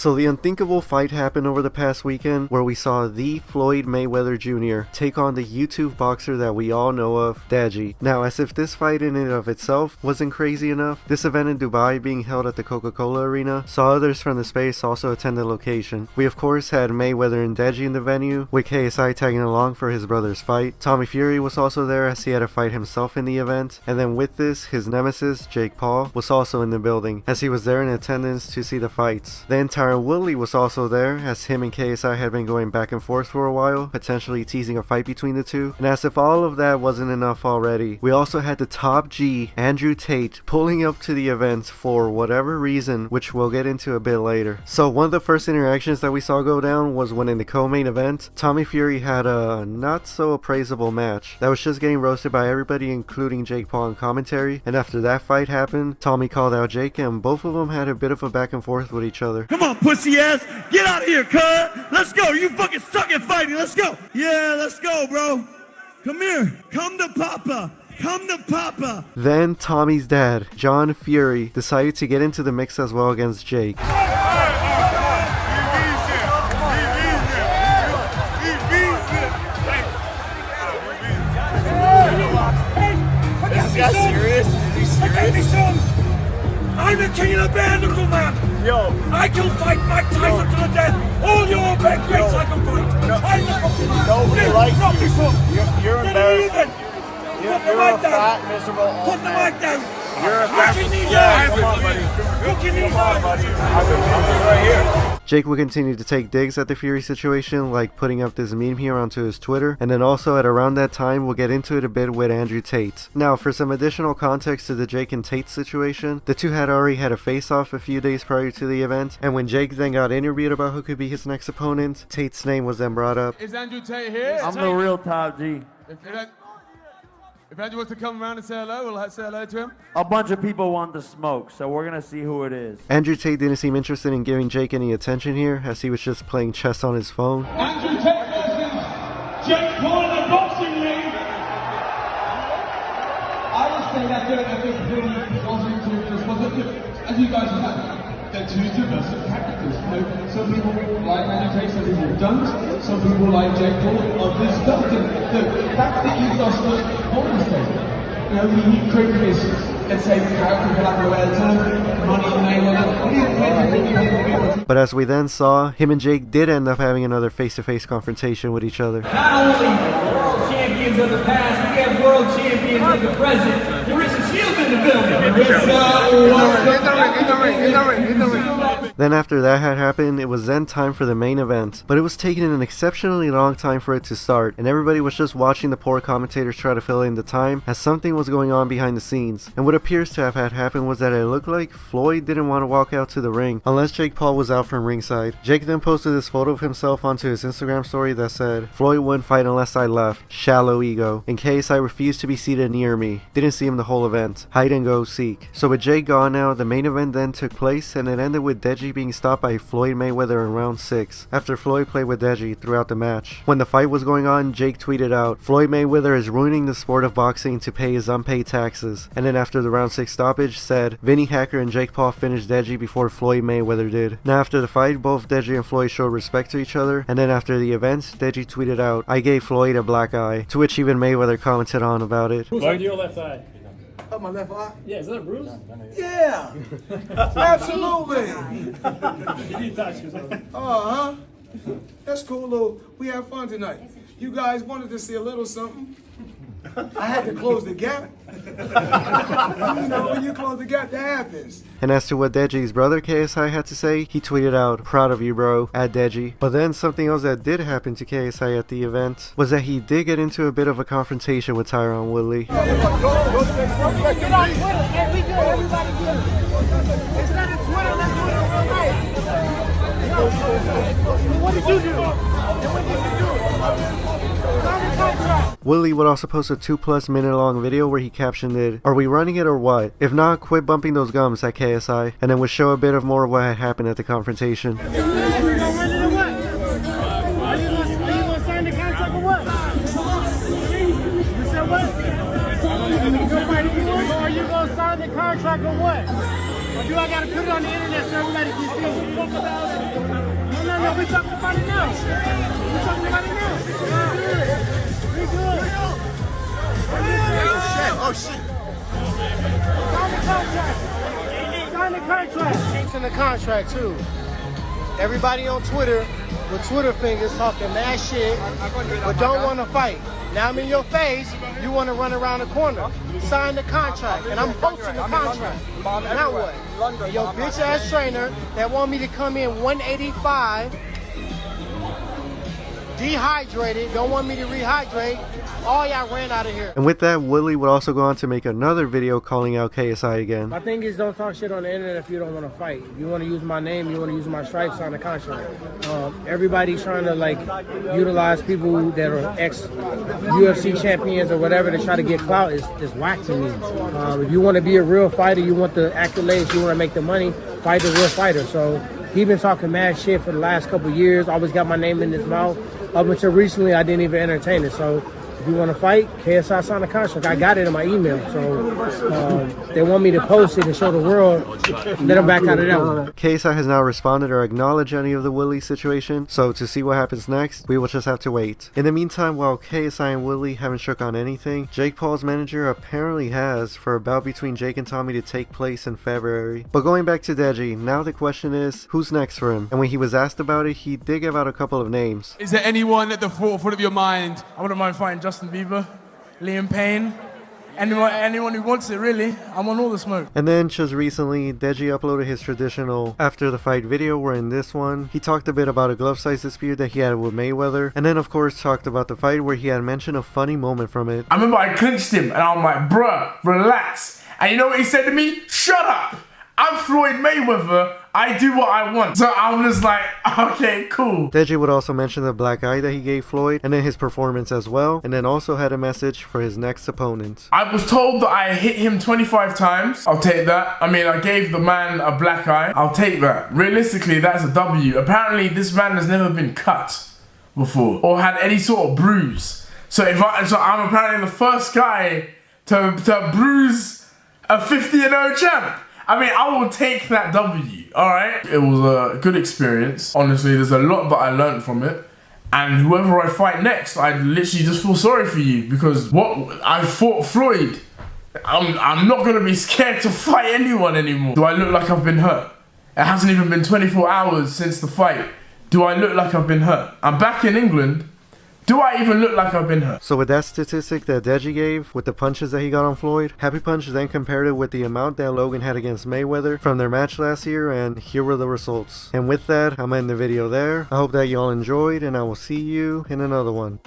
So the unthinkable fight happened over the past weekend where we saw the Floyd Mayweather Jr. take on the YouTube boxer that we all know of, Deji. Now, as if this fight in and of itself wasn't crazy enough, this event in Dubai being held at the Coca-Cola Arena saw others from the space also attend the location. We of course had Mayweather and Deji in the venue, with KSI tagging along for his brother's fight. Tommy Fury was also there as he had a fight himself in the event, and then with this, his nemesis, Jake Paul, was also in the building, as he was there in attendance to see the fights. Then Tyron Woodley was also there, as him and KSI had been going back and forth for a while, potentially teasing a fight between the two. And as if all of that wasn't enough already, we also had the top G, Andrew Tate, pulling up to the event for whatever reason, which we'll get into a bit later. So one of the first interactions that we saw go down was when in the co-main event, Tommy Fury had a not so appraisable match that was just getting roasted by everybody, including Jake Paul in commentary. And after that fight happened, Tommy called out Jake and both of them had a bit of a back and forth with each other. Come on, pussy ass, get out of here, cuz. Let's go. You fucking suck at fighting. Let's go. Yeah, let's go, bro. Come here. Come to Papa. Come to Papa. Then Tommy's dad, John Fury, decided to get into the mix as well against Jake. Is that serious? Is he serious? I'm the king of the bandicoot, man. Yo, I can fight Mike Tyson to the death. All your big mates I can fight. Nobody likes you. You're embarrassing. You're a fat, miserable Put the mic down. You're a fat, come on, buddy. Come on, buddy. I'm just right here. Jake would continue to take digs at the Fury situation, like putting up this meme here onto his Twitter, and then also at around that time we'll get into it a bit with Andrew Tate. Now, for some additional context to the Jake and Tate situation, the two had already had a face-off a few days prior to the event, and when Jake then got interviewed about who could be his next opponent, Tate's name was then brought up. Is Andrew Tate here? I'm the real top G. If Andrew wants to come around and say hello, we'll say hello to him. A bunch of people want to smoke, so we're gonna see who it is. Andrew Tate didn't seem interested in giving Jake any attention here, as he was just playing chess on his phone. Andrew Tate versus Jake Paul in the boxing league. I would say that's a pretty positive response. As you guys have, they're two diverse characters. You know, some people like Andrew Tate, some people don't. Some people like Jake Paul, others don't. And that's the ethos that Paul is taking. You know, he created this, let's say, character, for lack of a better term, money Mayweather. But as we then saw, him and Jake did end up having another face-to-face confrontation with each other. Not only world champions of the past, we have world champions of the present. Carissa Shields in the building. Then after that had happened, it was then time for the main event. But it was taking an exceptionally long time for it to start, and everybody was just watching the poor commentators try to fill in the time as something was going on behind the scenes. And what appears to have had happened was that it looked like Floyd didn't want to walk out to the ring unless Jake Paul was out from ringside. Jake then posted this photo of himself onto his Instagram story that said, "Floyd wouldn't fight unless I left. Shallow ego. In case I refused to be seated near me. Didn't see him the whole event. Hide and go seek." So with Jake gone now, the main event then took place, and it ended with Deji being stopped by Floyd Mayweather in round 6 after Floyd played with Deji throughout the match. When the fight was going on, Jake tweeted out, "Floyd Mayweather is ruining the sport of boxing to pay his unpaid taxes." And then after the round 6 stoppage said, "Vinny Hacker and Jake Paul finished Deji before Floyd Mayweather did." Now after the fight, both Deji and Floyd showed respect to each other, and then after the event, Deji tweeted out, "I gave Floyd a black eye," to which even Mayweather commented on about it. Who's on your left eye? Oh, my left eye? Yeah, is that a bruise? Yeah, absolutely. You need to touch yourself. Uh-huh. That's cool, little. We had fun tonight. You guys wanted to see a little something. I had to close the gap. You know, when you close the gap, that happens. And as to what Deji's brother KSI had to say, he tweeted out, "Proud of you, bro," at Deji. But then something else that did happen to KSI at the event was that he did get into a bit of a confrontation with Tyron Woodley. Get on Twitter. Hey, we good. Everybody good. Instead of Twitter, let's do it in real life. What did you do? What did you do? Woodley would also post a 2+ minute long video where he captioned it, "Are we running it or what? If not, quit bumping those gums," at KSI, and then would show a bit of more of what had happened at the confrontation. Are you going to sign the contract or what? You said what? Are you going to sign the contract or what? Or do I got to put it on the internet so everybody can see? we talking about it now. We talking about it now. We good. Oh shit. Sign the contract. It's in the contract too. Everybody on Twitter with Twitter fingers talking mad shit, but don't want to fight. Now I'm in your face, you want to run around the corner. Sign the contract, and I'm posting the contract. Now what? And your bitch ass trainer that want me to come in 185, dehydrated, don't want me to rehydrate. All y'all ran out of here. And with that, Woodley would also go on to make another video calling out KSI again. My thing is, don't talk shit on the internet if you don't want to fight. If you want to use my name, you want to use my stripes, sign the contract. Everybody's trying to like utilize people that are ex-UFC champions or whatever to try to get clout is whack to me. If you want to be a real fighter, you want the accolades, you want to make the money, fight a real fighter. So he been talking mad shit for the last couple of years, always got my name in his mouth. Up until recently, I didn't even entertain it. So if you want to fight, KSI signed a contract. I got it in my email. So they want me to post it and show the world. Let them back out of that one. KSI has not responded or acknowledged any of the Woodley situation, so to see what happens next, we will just have to wait. In the meantime, while KSI and Woodley haven't shook on anything, Jake Paul's manager apparently has for a bout between Jake and Tommy to take place in February. But going back to Deji, now the question is, who's next for him? And when he was asked about it, he did give out a couple of names. Is there anyone at the forefront of your mind? I wouldn't mind fighting Justin Bieber, Liam Payne, anyone who wants it, really. I'm on all the smoke. And then just recently, Deji uploaded his traditional after the fight video, where in this one, he talked a bit about a glove size dispute that he had with Mayweather, and then of course talked about the fight where he had mentioned a funny moment from it. I remember I clinched him and I'm like, bruh, relax. And you know what he said to me? Shut up! I'm Floyd Mayweather, I do what I want. So I'm just like, okay, cool. Deji would also mention the black eye that he gave Floyd, and then his performance as well, and then also had a message for his next opponent. I was told that I hit him 25 times. I'll take that. I mean, I gave the man a black eye. I'll take that. Realistically, that's a W. Apparently, this man has never been cut before or had any sort of bruise. So I'm apparently the first guy to bruise a 50-0 champ. I mean, I will take that W, alright? It was a good experience. Honestly, there's a lot that I learned from it. And whoever I fight next, I literally just feel sorry for you because I fought Floyd. I'm not gonna be scared to fight anyone anymore. Do I look like I've been hurt? It hasn't even been 24 hours since the fight. Do I look like I've been hurt? I'm back in England. Do I even look like I've been hurt? So with that statistic that Deji gave, with the punches that he got on Floyd, Happy Punch then compared it with the amount that Logan had against Mayweather from their match last year, and here were the results. And with that, I'm ending the video there. I hope that y'all enjoyed, and I will see you in another one.